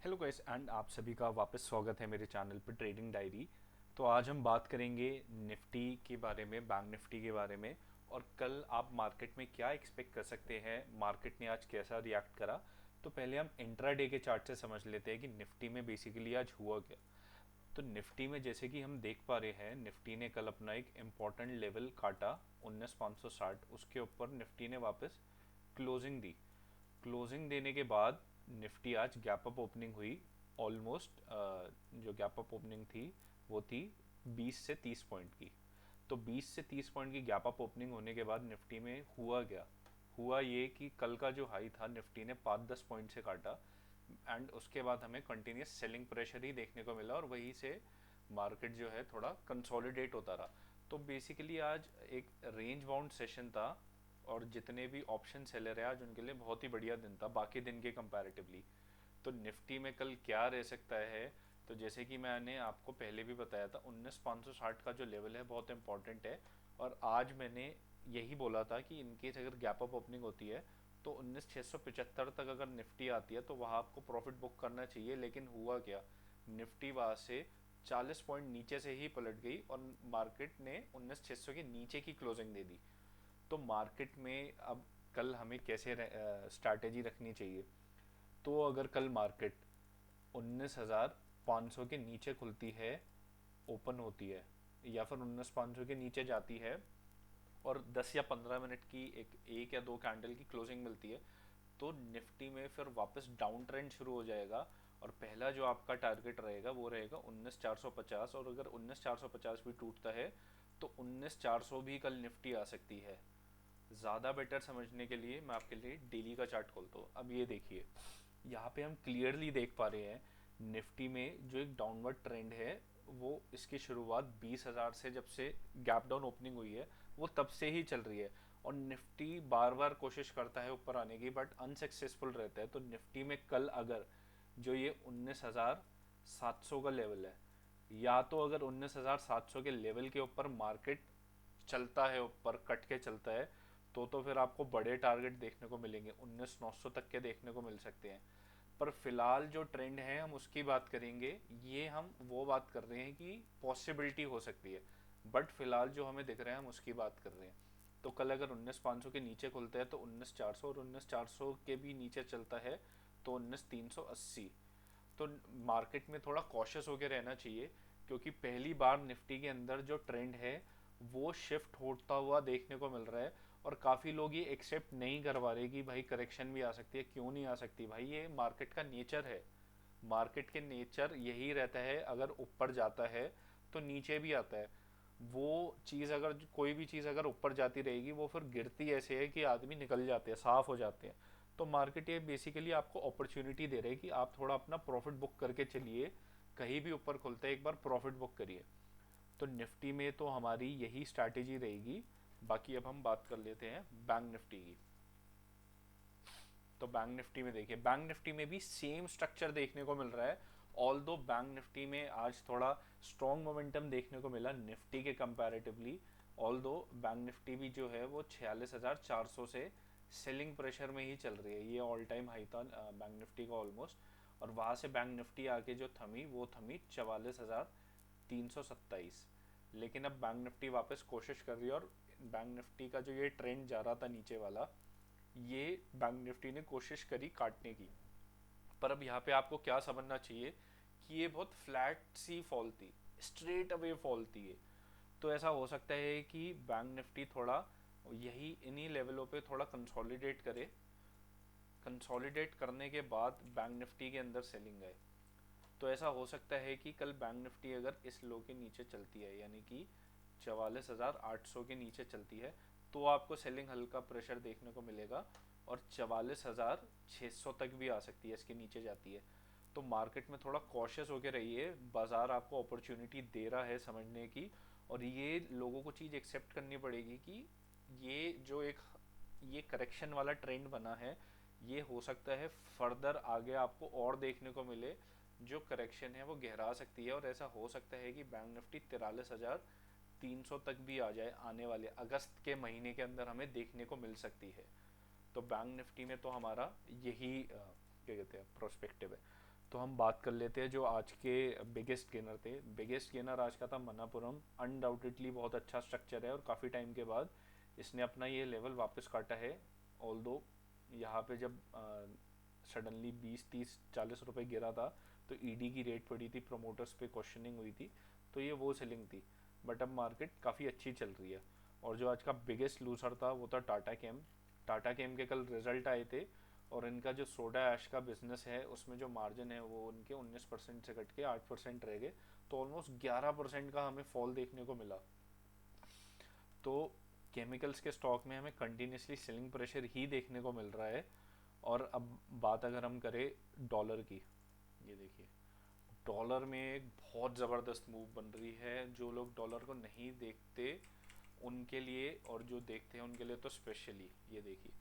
Hello guys and आप सभी का वापस स्वागत है मेरे चैनल पे ट्रेडिंग डायरी। तो आज हम बात करेंगे निफ्टी के बारे में, बैंक निफ्टी के बारे में। और कल आप मार्केट में क्या एक्सपेक्ट कर सकते हैं, मार्केट ने आज कैसा रिएक्ट करा। तो पहले हम इंट्राडे के चार्ट से समझ लेते हैं कि निफ्टी में बेसिकली आज हुआ क्या। तो निफ्टी में जैसे कि हम देख पा रहे हैं, निफ्टी ने कल अपना एक इम्पॉर्टेंट लेवल काटा 19,560। उसके ऊपर निफ्टी ने वापस क्लोजिंग दी। क्लोजिंग देने के बाद निफ्टी आज गैप अप ओपनिंग हुई। ऑलमोस्ट जो गैप अप ओपनिंग थी वो थी 20 से 30 पॉइंट की। तो 20 से 30 पॉइंट की गैप अप ओपनिंग होने के बाद निफ्टी में हुआ क्या। हुआ ये कि कल का जो हाई था निफ्टी ने 5-10 पॉइंट से काटा। एंड उसके बाद हमें कंटिन्यूस सेलिंग प्रेशर ही देखने को मिला और वहीं से मार्केट जो है थोड़ा कंसोलिडेट होता रहा। तो बेसिकली आज एक रेंज बाउंड सेशन था और जितने भी ऑप्शन सेलर है आज उनके लिए बहुत ही बढ़िया दिन था बाकी दिन के कंपैरेटिवली। तो निफ्टी में कल क्या रह सकता है। तो जैसे कि मैंने आपको पहले भी बताया था, 19,560 का जो लेवल है बहुत इंपॉर्टेंट है। और आज मैंने यही बोला था कि इनकेस अगर गैप अप ओपनिंग होती है तो 19,675 तक अगर निफ्टी आती है तो वहाँ आपको प्रॉफिट बुक करना चाहिए। लेकिन हुआ क्या, निफ्टी वहाँ से 40 पॉइंट नीचे से ही पलट गई और मार्केट ने 19,600 के नीचे की क्लोजिंग दे दी। तो मार्केट में अब कल हमें कैसे स्ट्रैटेजी रखनी चाहिए। तो अगर कल मार्केट 19,500 के नीचे खुलती है, ओपन होती है, या फिर 19,500 के नीचे जाती है और 10 या 15 मिनट की एक या दो कैंडल की क्लोजिंग मिलती है, तो निफ्टी में फिर वापस डाउन ट्रेंड शुरू हो जाएगा। और पहला जो आपका टारगेट रहेगा वो रहेगा 19,450। और अगर 19,450 भी टूटता है तो 19,400 भी कल निफ्टी आ सकती है। ज़्यादा बेटर समझने के लिए मैं आपके लिए डेली का चार्ट खोलता हूँ। अब ये देखिए, यहाँ पे हम क्लियरली देख पा रहे हैं निफ्टी में जो एक डाउनवर्ड ट्रेंड है वो इसकी शुरुआत 20,000 से, जब से गैप डाउन ओपनिंग हुई है वो तब से ही चल रही है। और निफ्टी बार बार कोशिश करता है ऊपर आने की बट अनसक्सेसफुल रहता है। तो निफ्टी में कल अगर जो ये 19,700 का लेवल है, या तो अगर 19,700 के लेवल के ऊपर मार्केट चलता है, ऊपर कट के चलता है, तो फिर आपको बड़े टारगेट देखने को मिलेंगे, 19,900 तक के देखने को मिल सकते हैं। पर फिलहाल जो ट्रेंड है हम उसकी बात करेंगे। ये हम वो बात कर रहे हैं कि पॉसिबिलिटी हो सकती है, बट फिलहाल जो हमें दिख रहा है हम उसकी बात कर रहे हैं। तो कल अगर 19,500 के नीचे खुलता है तो 19,400, और 19,400 के भी नीचे चलता है तो 19,380। तो मार्केट में थोड़ा कॉशियस होकर रहना चाहिए, क्योंकि पहली बार निफ्टी के अंदर जो ट्रेंड है वो शिफ्ट होता हुआ देखने को मिल रहा है। और काफ़ी लोग ये एक्सेप्ट नहीं करवा रहे कि भाई करेक्शन भी आ सकती है। क्यों नहीं आ सकती भाई, ये मार्केट का नेचर है। मार्केट के नेचर यही रहता है, अगर ऊपर जाता है तो नीचे भी आता है। वो चीज़ अगर, कोई भी चीज़ अगर ऊपर जाती रहेगी वो फिर गिरती ऐसे है कि आदमी निकल जाते हैं, साफ हो जाते हैं। तो मार्केट ये बेसिकली आपको अपॉर्चुनिटी दे रहे हैं कि आप थोड़ा अपना प्रॉफिट बुक करके चलिए। कहीं भी ऊपर खुलता है एक बार प्रॉफिट बुक करिए। तो निफ्टी में तो हमारी यही स्ट्रैटेजी रहेगी। बाकी अब हम बात कर लेते हैं बैंक निफ्टी की। तो बैंक निफ्टी में देखिए, बैंक निफ्टी में भी सेम स्ट्रक्चर देखने को मिल रहा है। ऑल दो बैंक निफ्टी में आज थोड़ा स्ट्रॉन्ग मोमेंटम देखने को मिला निफ्टी के कंपैरेटिवली। ऑल दो बैंक निफ्टी भी जो है वो 46,400 से सेलिंग प्रेशर में ही चल रही है। ये ऑल टाइम हाई था बैंक निफ्टी का ऑलमोस्ट। और वहाँ से बैंक निफ्टी आके जो थमी वो थमी 44,327। लेकिन अब बैंक निफ्टी वापस कोशिश कर रही है, और बैंक निफ्टी का जो ये ट्रेंड जा रहा था नीचे वाला, ये बैंक निफ्टी ने कोशिश करी काटने की। पर अब यहाँ पे आपको क्या समझना चाहिए कि ये बहुत फ्लैट सी फॉल थी, स्ट्रेट अवे फॉल थी ये। तो ऐसा हो सकता है कि बैंक निफ्टी थोड़ा यही इन्हीं लेवलों पे थोड़ा कंसोलिडेट करे। कंसोलिडेट करने के बाद बैंक निफ्टी के अंदर सेलिंग आए। तो ऐसा हो सकता है कि कल बैंक निफ्टी अगर इस लो के नीचे चलती है, यानी कि 44,800 के नीचे चलती है, तो आपको सेलिंग हल्का प्रेशर देखने को मिलेगा। और 44,600 तक भी आ सकती है, इसके नीचे जाती है। तो मार्केट में थोड़ा कॉशियस होकर रहिए। बाजार आपको अपॉर्चुनिटी दे रहा है समझने की। और ये लोगों को चीज़ एक्सेप्ट करनी पड़ेगी कि ये जो एक ये करेक्शन वाला ट्रेंड बना है, ये हो सकता है फर्दर आगे आपको और देखने को मिले। जो करेक्शन है वो गहरा सकती है, और ऐसा हो सकता है कि बैंक निफ्टी 43,300 तक भी आ जाए आने वाले अगस्त के महीने के अंदर, हमें देखने को मिल सकती है। तो बैंक निफ्टी में तो हमारा यही क्या कहते हैं प्रोस्पेक्टिव है। तो हम बात कर लेते हैं जो आज के बिगेस्ट गेनर थे। बिगेस्ट गेनर आज का था मनापुरम। अनडाउटेडली बहुत अच्छा स्ट्रक्चर है और काफ़ी टाइम के बाद इसने अपना ये लेवल वापस काटा है। ऑल दो यहाँ पे जब सडनली 20 30 40 रुपए गिरा था तो ईडी की रेट पड़ी थी, प्रमोटर्स पे क्वेश्चनिंग हुई थी, तो ये वो सेलिंग थी। बट अब मार्केट काफ़ी अच्छी चल रही है। और जो आज का बिगेस्ट लूजर था वो था टाटा केम। टाटा केम के कल रिजल्ट आए थे और इनका जो सोडा ऐश का बिजनेस है उसमें जो मार्जिन है वो उनके 19% से घट के 8% रह गए। तो ऑलमोस्ट 11% का हमें फॉल देखने को मिला। तो केमिकल्स के स्टॉक में हमें कंटिन्यूसली सेलिंग प्रेशर ही देखने को मिल रहा है। और अब बात अगर हम करें डॉलर की, ये देखिए डॉलर में एक बहुत ज़बरदस्त मूव बन रही है। जो लोग डॉलर को नहीं देखते उनके लिए और जो देखते हैं उनके लिए तो स्पेशली ये देखिए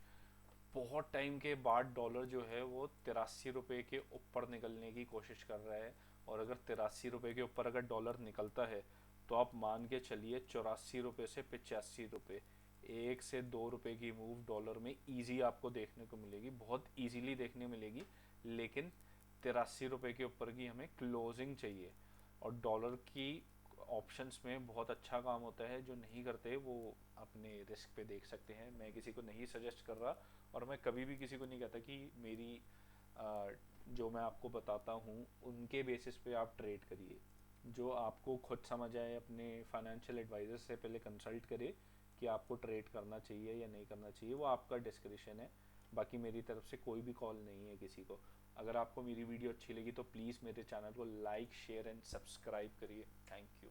बहुत टाइम के बाद डॉलर जो है वो 83 रुपये के ऊपर निकलने की कोशिश कर रहा है। और अगर 83 रुपये के ऊपर अगर डॉलर निकलता है तो आप मान के चलिए 84 रुपये से 85 रुपये, 1 से 2 रुपये की मूव डॉलर में इजी आपको देखने को मिलेगी, बहुत इजीली देखने मिलेगी। लेकिन 83 रुपये के ऊपर की हमें क्लोजिंग चाहिए। और डॉलर की ऑप्शंस में बहुत अच्छा काम होता है। जो नहीं करते वो अपने रिस्क पे देख सकते हैं, मैं किसी को नहीं सजेस्ट कर रहा। और मैं कभी भी किसी को नहीं कहता कि मेरी जो मैं आपको बताता हूँ उनके बेसिस पे आप ट्रेड करिए। जो आपको खुद समझ आए अपने फाइनेंशियल एडवाइजर से पहले कंसल्ट करिए कि आपको ट्रेड करना चाहिए या नहीं करना चाहिए, वो आपका डिस्क्रिप्शन है। बाकी मेरी तरफ से कोई भी कॉल नहीं है किसी को। अगर आपको मेरी वीडियो अच्छी लगी तो प्लीज़ मेरे चैनल को लाइक शेयर एंड सब्सक्राइब करिए। Thank you.